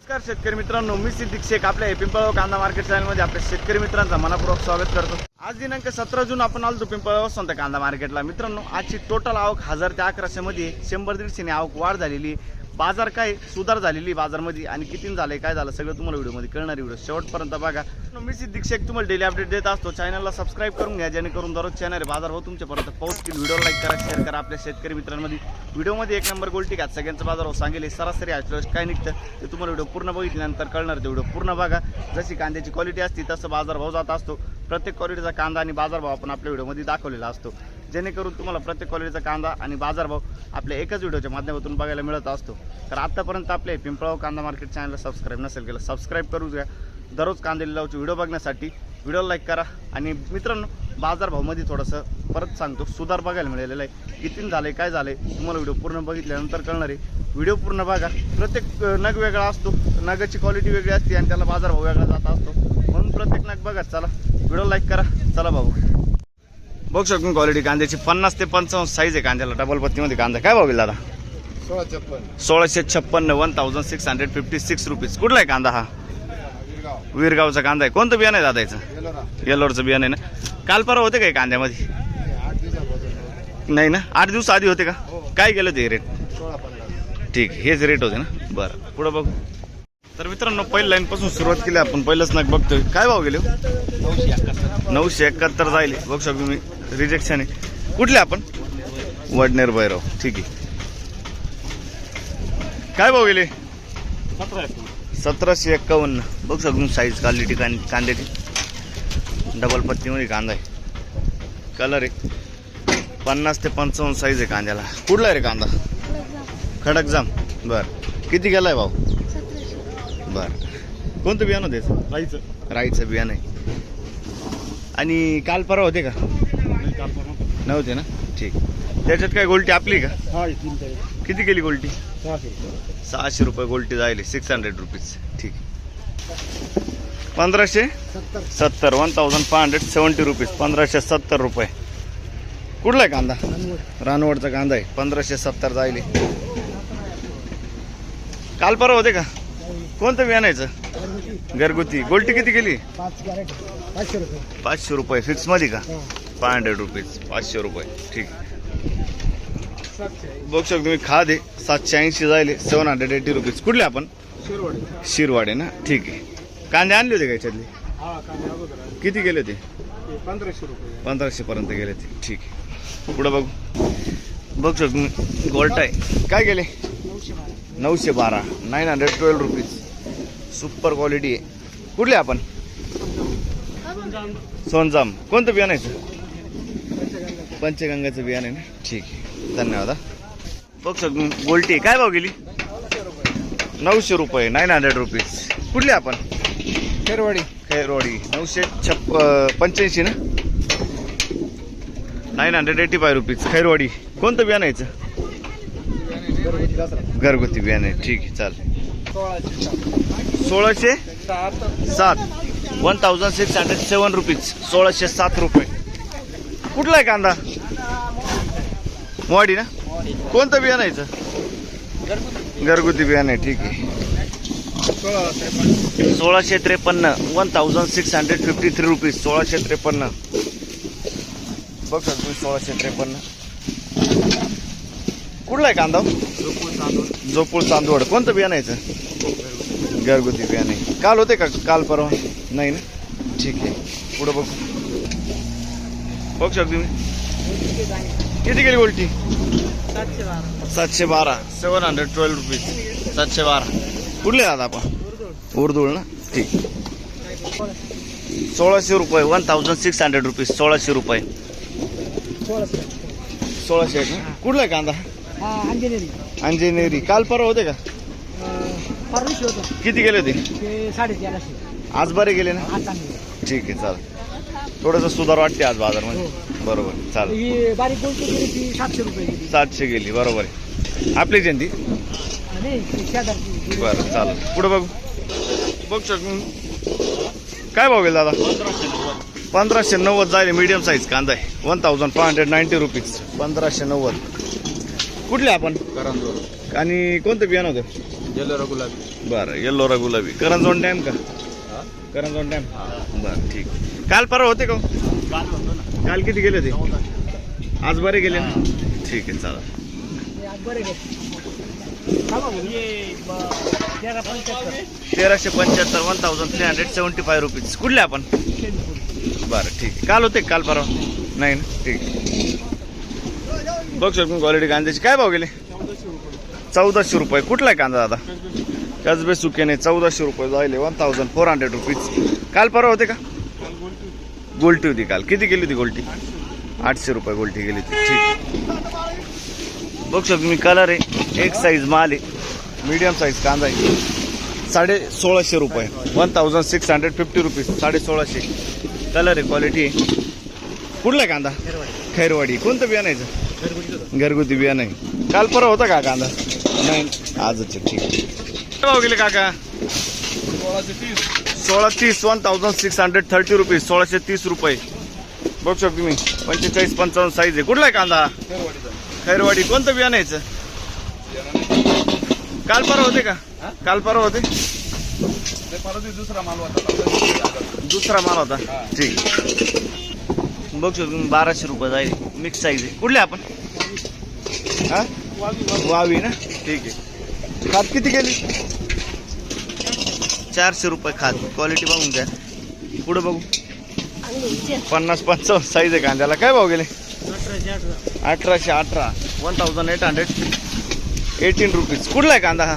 नमस्कार शेतकरी मित्रांनो, मी सिद्दीक शेख आपल्या पिंपळगाव कांदा मार्केट चॅनलमध्ये आपल्या शेतकरी मित्रांचा मनपूर्वक स्वागत करतो। आज दिनांक 17 जून आपण आलो पिंपळगाव संत कांदा मार्केटला। मित्रांनो, आजची टोटल आवक 1000 ते 1100 मध्ये 100-150 ने आवक वाढ झालेली। बाजार काय सुधार झालेली बाजारमध्ये आणि किती झाले काय झालं सगळं तुम्हाला व्हिडिओमध्ये कळणार। व्हिडिओ शेवटपर्यंत बघा। मी सिद्दीक शेख तुम्हाला डेली अपडेट देत असतो। चॅनलला सबस्क्राइब करून घ्या जेणेकरून दररोज चॅनल बाजार भाव तुमच्यापर्यंत पोहोचतील। व्हिडिओ लाईक करा, शेअर करा। आपल्या शेतकरी मित्रांमध्ये व्हिडिओमध्ये 1 नंबर गोल्टी घात सगळ्यांचा बाजार भाव सांगेल। सरासरी आज काय निघतं ते तुम्हाला व्हिडिओ पूर्ण बघितल्यानंतर कळणार। ते व्हिडिओ पूर्ण बघा। जशी कांद्याची क्वालिटी असते तसं बाजार भाव जात असतो। प्रत्येक क्वालिटीचा कांदा आणि बाजार भाव आपण आपल्या व्हिडिओमध्ये दाखवलेला असतो, जेणेकरून तुम्हाला प्रत्येक क्वालिटीचा कांदा आणि बाजार भाव आपल्या एकाच व्हिडिओच्या माध्यमातून बघायला मिळत असतो। तर आतापर्यंत आपले पिंपळगाव कांदा मार्केट चॅनलला सबस्क्राइब नसेल केलं सबस्क्राइब करू द्या। दररोज कांदे लिलावचे व्हिडिओ बघण्यासाठी व्हिडिओला लाईक करा। आणि मित्रांनो, बाजार भावमध्ये थोडंसं परत सांगतो सुधार बघायला मिळालेला आहे। किती झाले काय झाले तुम्हाला व्हिडिओ पूर्ण बघितल्यानंतर कळणार आहे। व्हिडिओ पूर्ण बघा। प्रत्येक नग वेगळा असतो, नगाची क्वालिटी वेगळी असते आणि त्याला बाजार भाव वेगळा जात असतो, म्हणून प्रत्येक नग बघा। चला व्हिडिओ लाईक करा। चला भाऊ, बघू शकतो क्वालिटी कांद्याची 50 ते 55 साईज आहे कांद्याला। डबल पत्तीमध्ये कांदा काय भाव गेला दादा? 1656 1656 रुपीज। कुठला आहे कांदा? हा वीरगावचा कांदा आहे। कोणतं बियाणं आहे दादा याचं? येलोरचं बियाणं आहे ना? काल परवा होते काय कांद्यामध्ये? नाही ना, 8 दिवस आधी होते का? काय गेलं ते रेट? ठीक, हेच रेट होते ना? बरं, पुढं बघू। तर मित्रांनो, पहिल्या लाईन पासून सुरुवात केली आपण। पहिलंच नग बघतोय काय भाव गेले? 971 जाईल। बघू शकतो मी, रिजेक्शन आहे। कुठले आपण? वडनेर भैरव। ठीक आहे, काय भाव गेले? 1751। बघू शकतो साईज क्वालिटी कांद्याची। डबल पत्तीमध्ये कांदा आहे, कलर आहे। 50 ते 55 साईज आहे कांद्याला। कुठला आहे रे कांदा? खडकजाम। बरं, किती गेलाय भाव? बरं, कोणतं बियाणं त्याचं? राईचं बियाणं आहे। आणि काल परवा होते का? नव्हते ना? ठीक, त्याच्यात काय गोल्टी आपली का? किती केली गोल्टी? 600 रुपये गोल्टी जायले। 600 रुपीज। ठीक, 1570 1570 रुपीज। 1570 रुपये। कुठला आहे कांदा? रानवडचा कांदा आहे। 1570 जायले। काल परवा होते का? कोणतं बियाणायचं? घरगुती। गोल्टी किती केली? 500 रुपये फिक्स मध्ये का? 500 रुपीज 500 रुपये। ठीक, बघू शकतो तुम्ही खाद आहे। 780 जायले। 780 रुपीज। कुठले आपण? शिरवाडे ना? ठीक आहे। कांदे आणले होते का याच्यातले? किती गेले होते? 1500 पर्यंत गेले ते। ठीक आहे, पुढं बघू। बघू शकतो तुम्ही, गोल्ट आहे। काय गेले? 912 912 रुपीज। सुपर क्वालिटी आहे। कुठले आपण? सोनजाम। कोणतं बियाणायचं? पंचगंगाचं बियाणं आहे ना? ठीक आहे, धन्यवाद। बघू शकतो गोल्टी काय भाव गेली? 900 रुपये 900 रुपीज। कुठली आपण? खैरवाडी 985 ना? 985 रुपीज खैरवाडी। कोणतं बियाणायचं? घरगुती बियाणे। ठीक आहे, चालेल। 1607 1607 रुपीज। 1607 रुपये। कुठला आहे कांदा? मोवाडी ना? कोणतं बियाणायचं? घरगुती बियाणे। ठीक आहे, 1653 1653 रुपीज। 1653 बघ सर तुम्ही, 1653। कुठला आहे कांदा? जोपूळ चांदवड। कोणतं बियाणायचं? घरगुती बियाणे। काल होते का? काल परवा नाही ना? ठीक आहे, पुढं बघू। बघ सर तुम्ही, किती गेली गोल्टी? 712 712 रुपीज। 712। कुठले आहात आपण? उर्दूळ ना? ठीक, 1600 रुपये 1600 रुपीज। 1600 रुपये 1600 ना? कुठला आहे कांदा? अंजनेरी। काल परवा होते का? किती गेले होते? 1350। आज बरे गेले ना? ठीक आहे, चालेल। थोडंसं सुधार वाटते आज बाजारमध्ये। बरोबर, चालेल। बारीक गोल्टी 700 रुपये। 700 गेली, बरोबर आहे। आपली जयंती बरं, चालेल। पुढे बघू। बघ काय भाव गेला दादा? 1590 जाईल। मीडियम साईज कांदा आहे। 1590 रुपीज। 1590। कुठले आपण? आणि कोणतं बियाणं होतं? येलो गुलाबी. बरं येल्लोरा गुलाबी. करंजोन डॅम का? करंजोन डॅम. बरं ठीक. काल परवा होते का हो? काल किती गेले होते? आज बरे गेले ना? ठीक आहे चालेल. बरं घे. 1375 1375 रुपीज. कुठले आपण? बरं ठीक आहे. काल होते काल परवा नाही ना? ठीक आहे. बघ शकतो क्वालिटी कांद्याची. काय भाव गेले? 1400 रुपये. कुठला आहे कांदा दादा? कसबे सुकेने 1400 रुपये जायले. 1400 रुपीज. काल परवा होते का? गोल्टी होती काल. किती गेली होती गोल्टी? 800 रुपये गोल्टी गेली होती. ठीक. बघ शकतो मी कलर आहे एक साईज माल आहे. मीडियम साईज कांदा आहे. 1650 रुपये. 1650 रुपीज. 1650 कलर आहे. क्वालिटी आहे. कुठला आहे कांदा? खैरवाडी. कोणतं बियाणं आहे? घरगुती बियाणं आहे. काल परवा होता का कांदा? नाही आजच आहे. ठीक आहे. काय भाव गेले काका? 1630 1630 रुपीज. 1630 रुपये. बघ शकतो मी 45-55 साईज आहे. कुठला आहे कांदा? खैरवाडी. कोणतं बियाणं यायचं? काल परवा होते का? काल परवा होते. दुसरा माल होता. दुसरा माल होता. ठीक. बघ शकतो 1200 रुपये जाईल. मिक्स साईज आहे. कुठले आपण? हा वावी ना? ठीक आहे. खात किती गेली? 400 रुपये खात. क्वालिटी बघून घ्या. पुढे बघू. 50-55 साईज आहे कांद्याला. काय भाव गेले? 1818 1818 रुपीज. कुठला आहे कांदा हा?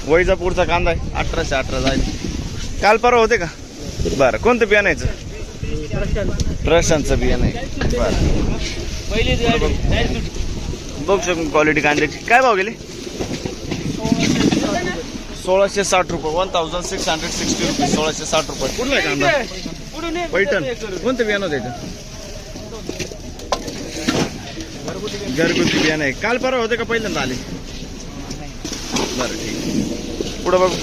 वैजापूरचा कांदा आहे. 1818 जाईल. काल परवा होते का? बरं. कोणतं बियाणं यायचं? प्रशांतचं बियाणं आहे. बरं. बघ शकतो क्वालिटी कांद्याची. काय भाव गेले? 1660 रुपये. 1660 रुपये. 1660 रुपये. कुठला आहे कांदा? पैठण. कोणतं बियाणं होतं इथं? घरगुती बियाणं आहे. काल परवा होते का पहिल्यांदा आले? बरं ठीक. पुढं बघू.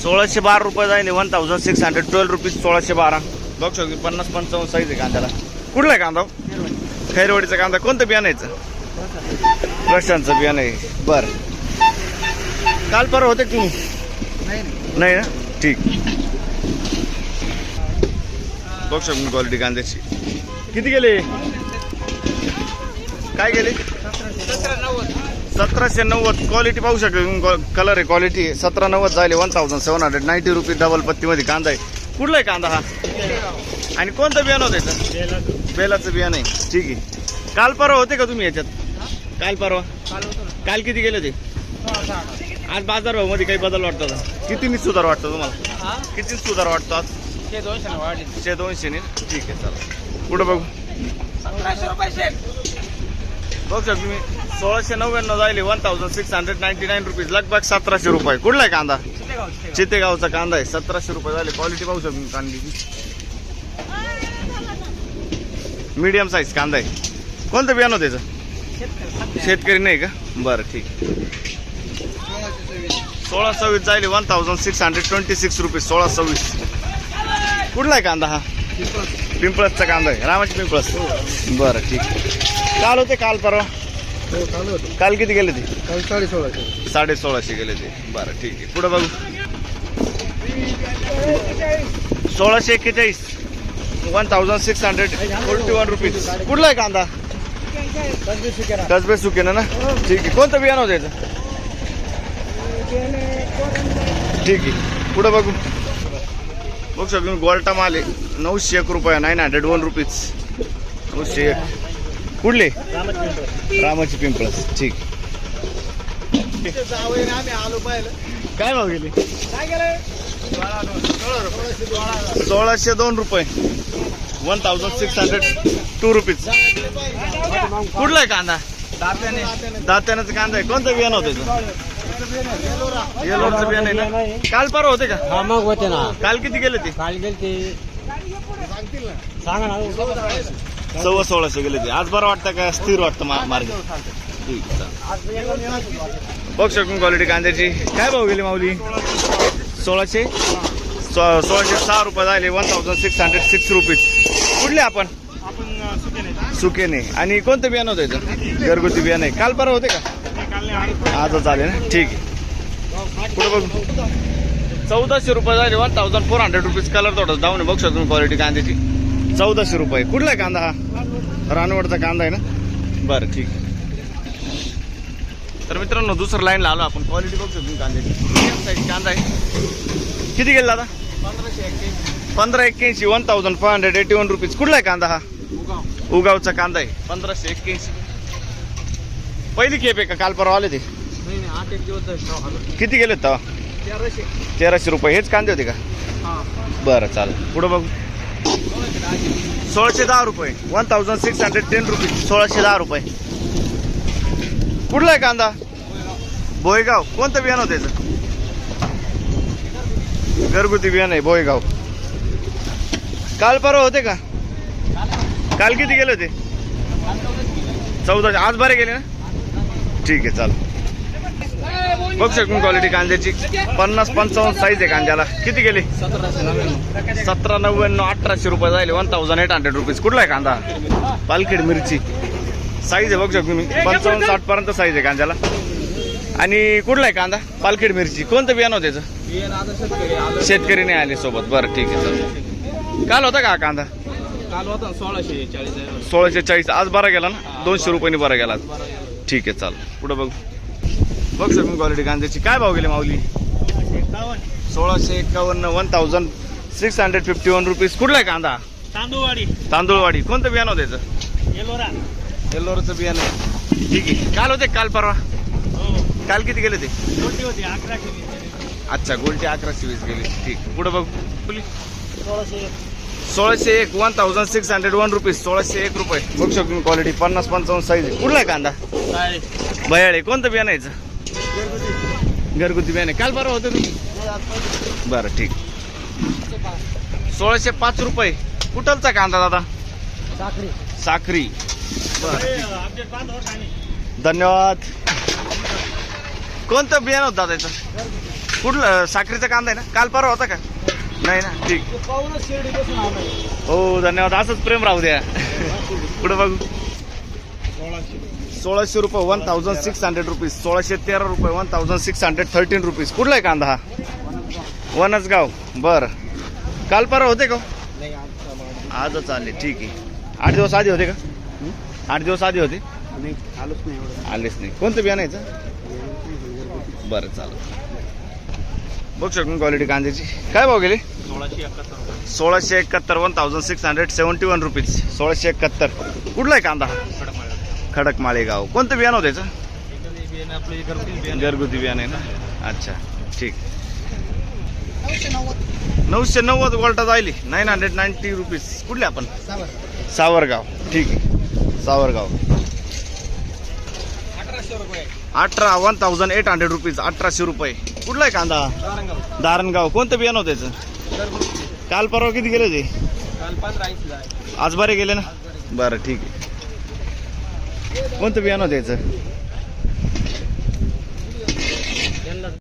1612 रुपये जाईल. 1612 रुपीज. 1612. बघ शकतो 50-55 साईज आहे कांद्याला. कुठला आहे कांदा? खैरवाडीचा कांदा. कोणतं बियाणं यायचं? प्रशांतचं बियाणं आहे. बरं. काल परवा होते तुम्ही? नाही ना? ठीक. बघ शकतो क्वालिटी कांद्याची. किती गेले? काय गेले? 1790. क्वालिटी पाहू शकतो. कलर आहे. क्वालिटी आहे. 1790 जायले. 1790 रुपीज. डबल पत्तीमध्ये कांदा आहे. कुठला आहे कांदा हा? आणि कोणतं बियाणं होतं याचं? बेलाचं बियाणं आहे. ठीक आहे. काल परवा होते का तुम्ही याच्यात? काल परवा. काल किती गेले ते? आज बाजारभाव मध्ये काही बदल वाटतो का? किती सुधार वाटतो तुम्हाला? किती सुधार वाटतो आज? 200 ने. ठीक आहे चला. पुढे बघू. बघ शकतो तुम्ही 1699 जायले. 1699 रुपीज. लगभग 1700 रुपये. कुठला आहे कांदा? चितेगावचा कांदा आहे. 1700 रुपये झाले. क्वालिटी पाहू शकतो तुम्ही कांद्याची. मीडियम साईज कांदा आहे. कोणतं बियाणं होतं त्याचं? शेतकरी नाही का? बरं ठीक. 1626 जायले. 1626 रुपीज. 1626. कुठला आहे कांदा हा? पिंपळसचा कांदा आहे. रामाची पिंपळस. बरं ठीक. काल होते काल परवा? काल किती गेले ते? 1650 गेले ते. बरं ठीक आहे. पुढे बघू. 1641 1641 रुपीज. कुठला आहे कांदा? कसबे सुकेना ना? ठीक आहे. कोणतं बियाणं होतं याचं? ठीक आहे. पुढे बघू. बघू शकतो गोल्टा माल आहे. 901 रुपये. 901 रुपीज. 901. कुठले? रामाची पिंपळस. ठीक. काय भाव गेले? 1602 रुपये. 1602 रुपीज. कुठला आहे कांदा? दात्यानाचा कांदा आहे. कोणतं बियाणं होतं याचं? येलोरचं बियाणं आहे ना? काल परवा होते का? हा मग होते ना. काल किती गेले ते? काल गेले ते सांगा ना. 1600 गेले ते. आज बरं वाटतं का? स्थिर वाटतं मार्ग? ठीक आहे. बघ शकून क्वालिटी कांद्याची. काय भाव गेली माऊली? 1606 रुपये झाले. 1606 रुपीज. कुठले आपण? सुकेने. आणि कोणतं बियाणं होतं याचं? घरगुती बियाणं आहे. काल परवा होते का? आजच आले ना, ठीक आहे. पुढे बघू 1400 रुपये झाले. 1400 रुपीज. कलर थोडा डाऊन आहे, बघू शकतो तुम्ही क्वालिटी कांद्याची. 1400 रुपये. कुठला आहे कांदा हा? रानवडचा कांदा आहे ना, बरं ठीक आहे. तर मित्रांनो दुसरं लाईनला आलो आपण. क्वालिटी बघू शकतो तुम्ही कांद्याची. मीडियम साईज कांदा आहे. किती गेला दादा? 1581. 1581 रुपीज. कुठला आहे कांदा हा? उगावचा कांदा आहे. 1581. पहिली खेप आहे का? काल परवा आले ते? किती गेले तेव्हा? 1300 रुपये. हेच कांदे होते का? बरं चालेल. पुढं बघू 1610 रुपये. 1610 रुपीज. 1610 रुपये. कुठला आहे कांदा? बोयगाव. कोणतं बियाणं होतं त्याचं? घरगुती बियाणं आहे बोयगाव. काल परवा होते का? काल किती गेले होते? 1400. आज बरे गेले ना, ठीक आहे चालेल. बघू शकतो क्वालिटी कांद्याची. 50-55 साईज आहे कांद्याला. किती गेले? 1799. 1800 रुपये झाले. 1800 रुपीज. कुठला आहे कांदा? पालखेड मिरची. साईज आहे बघू शकतो मी. 55-60 पर्यंत साईज आहे कांद्याला. आणि कुठला आहे कांदा? पालखेड मिरची. कोणतं बियाणं होतं त्याचं? शेतकरी नाही आले सोबत. बरं ठीक आहे चालेल. काल होता का हा कांदा? काल होता 1640. 1640. आज बरा गेला ना, 200 रुपयांनी बरा गेला आज. ठीक आहे चालेल. पुढं बघू बघू शकतो क्वालिटी कांद्याची. काय भाव गेले माऊली? 1651. 1651 रुपीज. कुठला आहे कांदा? तांदूळवाडी. कोणतं बियाणं होतं त्याचं? येल्लोराचं बियाणं आहे. ठीक आहे. काल होते काल परवा? काल किती गेले ते? अच्छा गोल्टी 1120 गेले. ठीक. पुढे बघ 1601. 1601 रुपीज. 1601 रुपये. बघू शकतो क्वालिटी. 50-55 साईज आहे. कुठला आहे कांदा? बयाळे. कोणतं बियाणं यायचं? घरगुती बियाणे. काल परवा होतं तुम्ही? बरं ठीक. 1605 रुपये. कुठलचा कांदा दादा? साखरी. बरं धन्यवाद. कोणतं बियाणं होतं दादा याचं? कुठलं? साखरीचा कांदा आहे ना? काल परवा होता का? नाही ना, ठीक. हो धन्यवाद. असंच प्रेम राहू द्या. पुढे बघू 1600 रुपये. 1600 रुपीज. 1613 रुपये. 1613 रुपीज. कुठला आहे कांदा हा? वनसगाव. बरं. काल परवा होते का? आजच आले. ठीक आहे. 8 दिवस आधी होते का? 8 दिवस आधी होते? आलेच नाही. कोणतं बियाणं यायचं? बरं चालेल. बघू शकतो क्वालिटी कांद्याची. काय भाव गेले? 1671. 1671 रुपीज. 1671. कुठला आहे कांदा? खडक माळेगाव. कोणतं बियाणं होतं याचं? घरगुती बियाणं आहे ना, अच्छा ठीक. 990 वोल्टा जायली. 990 रुपीज. कुठले आपण? सावरगाव. ठीक आहे सावरगाव. 1800 रुपीज. 1800 रुपये. कुठला आहे कांदा? दारणगाव. कोणतं बियाणं होतं त्याचं? काल परवा किती गेले होते? आज बरे गेले ना, बरं ठीक आहे. कोणतं बियाणं होतं याचं?